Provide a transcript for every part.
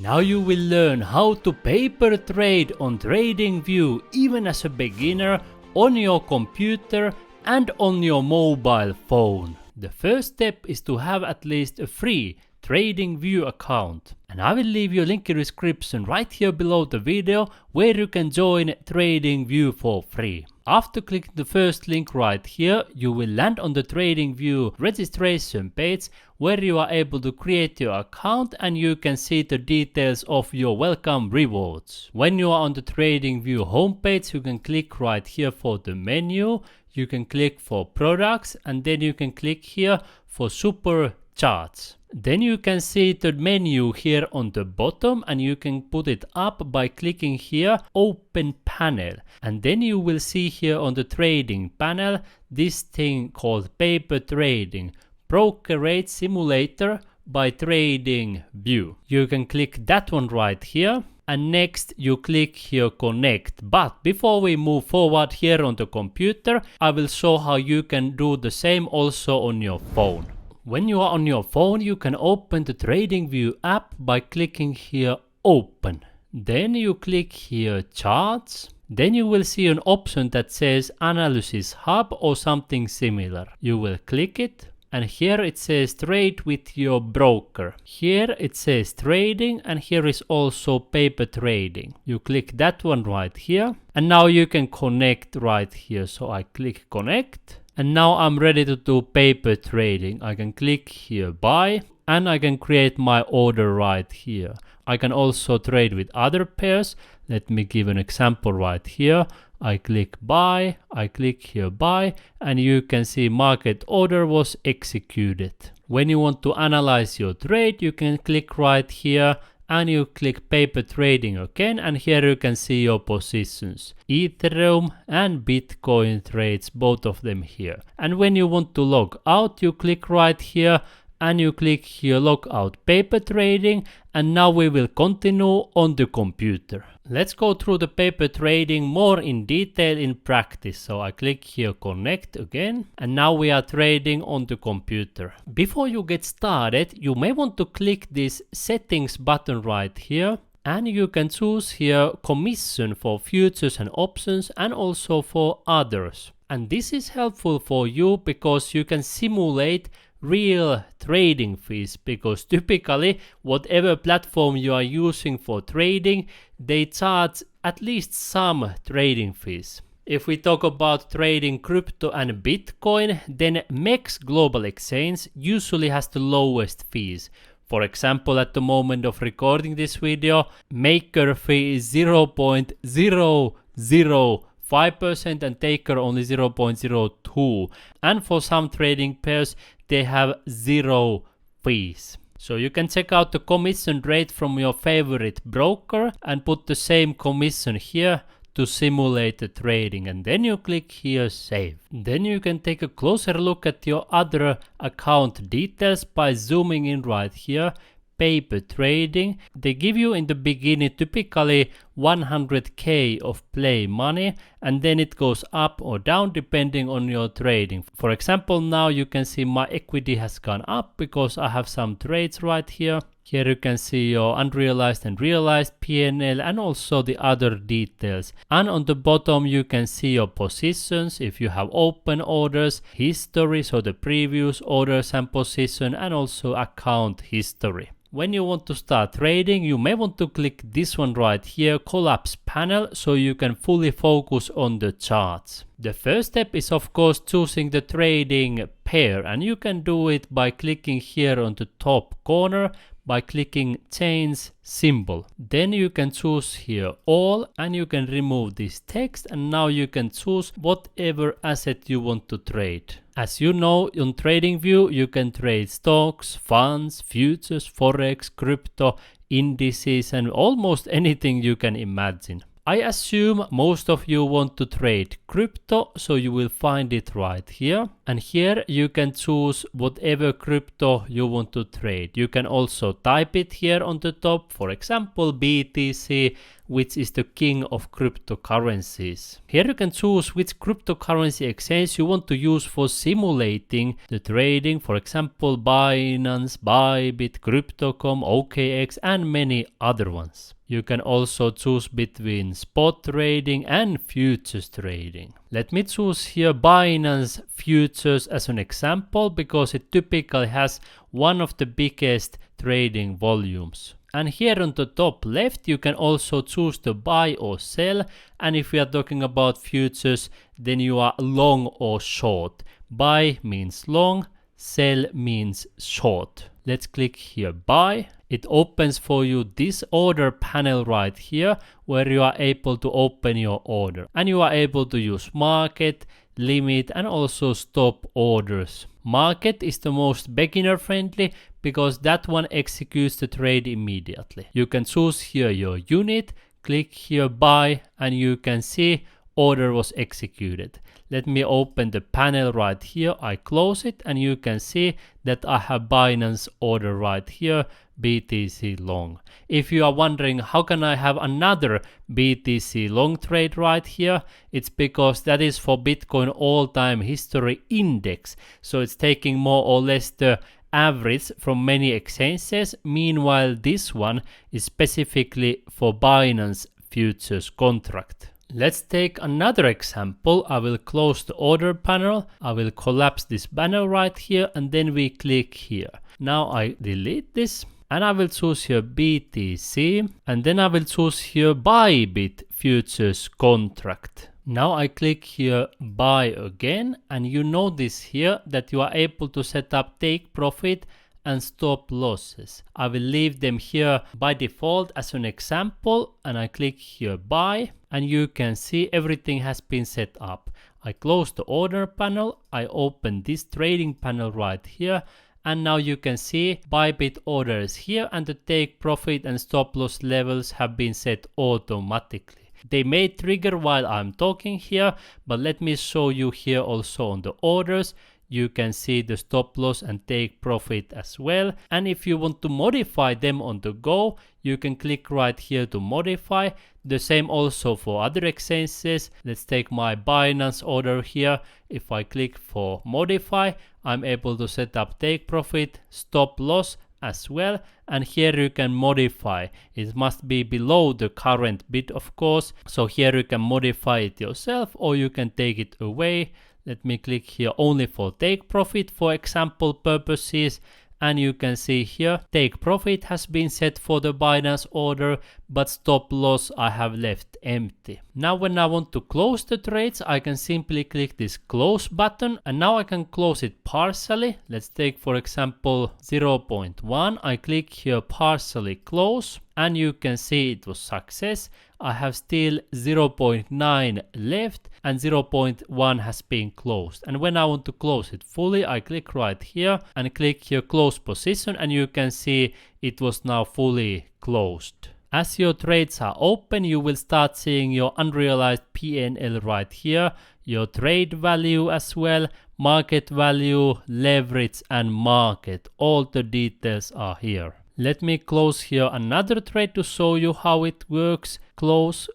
Now you will learn how to paper trade on TradingView even as a beginner on your computer and on your mobile phone. The first step is to have at least a free TradingView account. And I will leave you a link in the description right here below the video where you can join TradingView for free. After clicking the first link right here, you will land on the TradingView registration page where you are able to create your account and you can see the details of your welcome rewards. When you are on the TradingView homepage, you can click right here for the menu, you can click for products and then you can click here for super charts. Then you can see the menu here on the bottom and you can put it up by clicking here open panel, and then you will see here on the trading panel this thing called paper trading broker rate simulator by TradingView. You can click that one right here and next you click here connect. But before we move forward here on the computer, I will show how you can do the same also on your phone. When you are on your phone, you can open the TradingView app by clicking here open. Then you click here charts. Then you will see an option that says analysis hub or something similar. You will click it and here it says trade with your broker. Here it says trading and here is also paper trading. You click that one right here and now you can connect right here. So I click connect. And now I'm ready to do paper trading. I can click here buy and I can create my order right here. I can also trade with other pairs. Let me give an example right here. I click buy, I click here buy and you can see market order was executed. When you want to analyze your trade, you can click right here and you click paper trading again and here you can see your positions. Ethereum and Bitcoin trades, both of them here. And when you want to log out, you click right here and you click here log out paper trading, and now we will continue on the computer. Let's go through the paper trading more in detail in practice. So I click here connect again and now we are trading on the computer. Before you get started, you may want to click this settings button right here and you can choose here commission for futures and options and also for others. And this is helpful for you because you can simulate real trading fees, because typically whatever platform you are using for trading, they charge at least some trading fees. If we talk about trading crypto and Bitcoin, then MEXC Global Exchange usually has the lowest fees. For example, at the moment of recording this video, maker fee is 0.005% and taker only 0.02%. And for some trading pairs, they have zero fees. So you can check out the commission rate from your favorite broker and put the same commission here to simulate the trading, and then you click here save. Then you can take a closer look at your other account details by zooming in right here. Paper trading, they give you in the beginning typically 100k of play money and then it goes up or down depending on your trading. For example, now you can see my equity has gone up because I have some trades right here. Here you can see your unrealized and realized PNL and also the other details. And on the bottom you can see your positions, if you have open orders, history, so the previous orders and position, and also account history. When you want to start trading, you may want to click this one right here, collapse panel, so you can fully focus on the charts. The first step is of course choosing the trading pair, and you can do it by clicking here on the top corner by clicking change symbol. Then you can choose here all and you can remove this text, and now you can choose whatever asset you want to trade. As you know, on TradingView you can trade stocks, funds, futures, forex, crypto, indices and almost anything you can imagine. I assume most of you want to trade crypto, so you will find it right here. And here you can choose whatever crypto you want to trade. You can also type it here on the top, for example, BTC, which is the king of cryptocurrencies. Here you can choose which cryptocurrency exchange you want to use for simulating the trading, for example, Binance, BYBIT, Crypto.com, OKX, and many other ones. You can also choose between spot trading and futures trading. Let me choose here Binance Futures as an example because it typically has one of the biggest trading volumes. And here on the top left you can also choose to buy or sell, and if we are talking about futures then you are long or short. Buy means long, sell means short. Let's click here buy. It opens for you this order panel right here where you are able to open your order, and you are able to use market, limit, and also stop orders. Market is the most beginner friendly because that one executes the trade immediately. You can choose here your unit, click here buy, and you can see order was executed. Let me open the panel right here. I close it and you can see that I have Binance order right here, BTC long. If you are wondering how can I have another BTC long trade right here, it's because that is for Bitcoin all-time history index. So it's taking more or less the average from many exchanges. Meanwhile, this one is specifically for Binance futures contract. Let's take another example. I will close the order panel. I will collapse this banner right here and then we click here. Now I delete this and I will choose here BTC and then I will choose here BYBIT futures contract. Now I click here buy again and you notice here that you are able to set up take profit and stop losses. I will leave them here by default as an example and I click here buy and you can see everything has been set up. I close the order panel, I open this trading panel right here, and now you can see BYBIT orders here and the take profit and stop loss levels have been set automatically. They may trigger while I'm talking here, but let me show you here also on the orders. You can see the stop loss and take profit as well. And if you want to modify them on the go, you can click right here to modify. The same also for other exchanges. Let's take my Binance order here. If I click for modify, I'm able to set up take profit, stop loss as well. And here you can modify. It must be below the current bid, of course. So here you can modify it yourself or you can take it away. Let me click here only for take profit for example purposes, and you can see here take profit has been set for the Binance order, but stop loss I have left empty. Now when I want to close the trades, I can simply click this close button and now I can close it partially. Let's take for example 0.1. I click here partially close and you can see it was success. I have still 0.9 left and 0.1 has been closed. And when I want to close it fully, I click right here and click here close position and you can see it was now fully closed. As your trades are open, you will start seeing your unrealized P&L right here, your trade value as well, market value, leverage and market. All the details are here. Let me close here another trade to show you how it works. Close,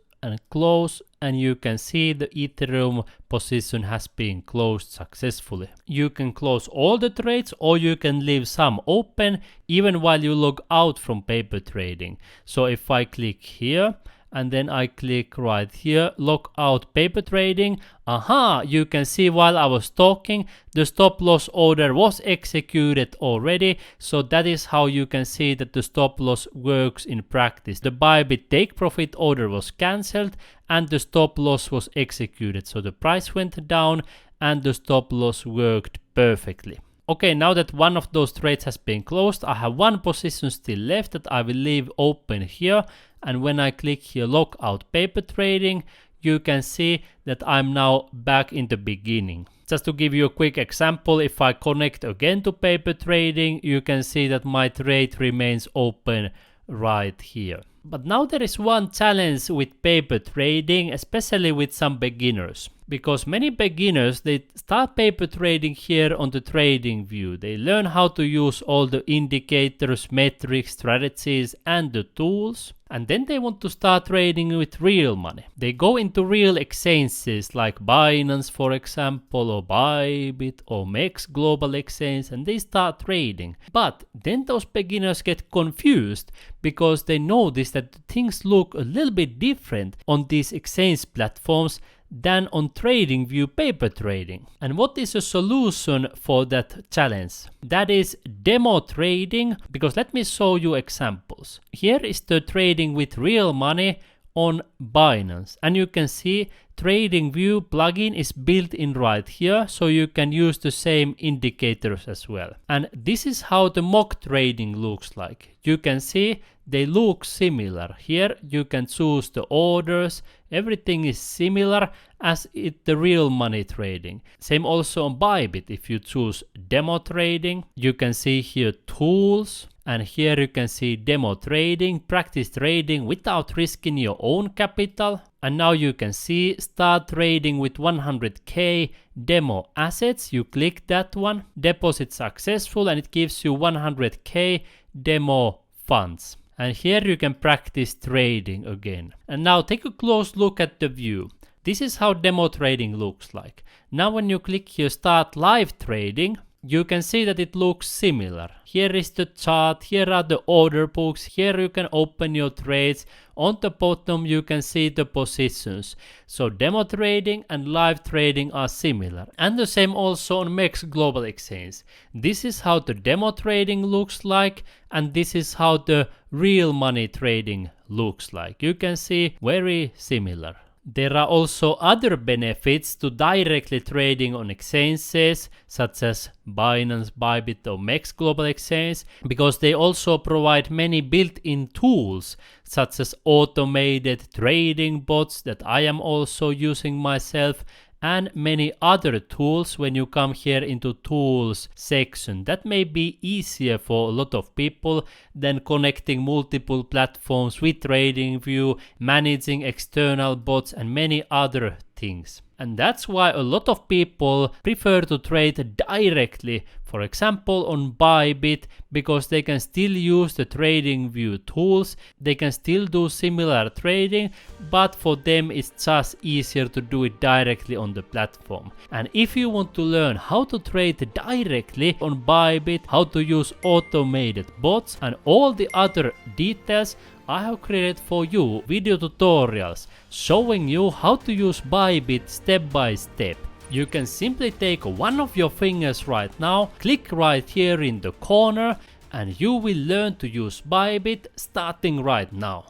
and you can see the Ethereum position has been closed successfully. You can close all the trades or you can leave some open even while you log out from paper trading. So if I click here and then I click right here, log out paper trading. You can see while I was talking, the stop loss order was executed already. So that is how you can see that the stop loss works in practice. The BYBIT take profit order was cancelled and the stop loss was executed. So the price went down and the stop loss worked perfectly. Okay, now that one of those trades has been closed, I have one position still left that I will leave open here. And when I click here log out paper trading, you can see that I'm now back in the beginning. Just to give you a quick example, if I connect again to paper trading, you can see that my trade remains open right here. But now there is one challenge with paper trading, especially with some beginners. Because many beginners, they start paper trading here on the TradingView. They learn how to use all the indicators, metrics, strategies and the tools. And then they want to start trading with real money. They go into real exchanges like BINANCE, for example, or BYBIT or MEXC Global Exchange, and they start trading. But then those beginners get confused because they notice that things look a little bit different on these exchange platforms than on TradingView Paper Trading. And what is a solution for that challenge? That is demo trading, because let me show you examples. Here is the trading with real money on Binance, and you can see TradingView plugin is built in right here, so you can use the same indicators as well. And this is how the mock trading looks like. You can see they look similar. Here you can choose the orders, everything is similar as the real money trading. Same also on BYBIT. If you choose demo trading, you can see here tools, and here you can see demo trading, practice trading without risking your own capital. And now you can see start trading with 100k demo assets. You click that one, deposit successful, and it gives you 100k demo funds. And here you can practice trading again. And now take a close look at the view. This is how demo trading looks like. Now when you click here start live trading, you can see that it looks similar. Here is the chart, here are the order books, here you can open your trades. On the bottom you can see the positions. So demo trading and live trading are similar. And the same also on MEXC Global Exchange. This is how the demo trading looks like, and this is how the real money trading looks like. You can see very similar. There are also other benefits to directly trading on exchanges such as Binance, BYBIT or MEXC Global Exchange, because they also provide many built-in tools such as automated trading bots that I am also using myself, and many other tools. When you come here into tools section, that may be easier for a lot of people than connecting multiple platforms with TradingView, managing external bots and many other things. And that's why a lot of people prefer to trade directly, for example on BYBIT, because they can still use the TradingView tools, they can still do similar trading, but for them it's just easier to do it directly on the platform. And if you want to learn how to trade directly on BYBIT, how to use automated bots and all the other details, I have created for you video tutorials showing you how to use BYBIT step by step. You can simply take one of your fingers right now, click right here in the corner, and you will learn to use BYBIT starting right now.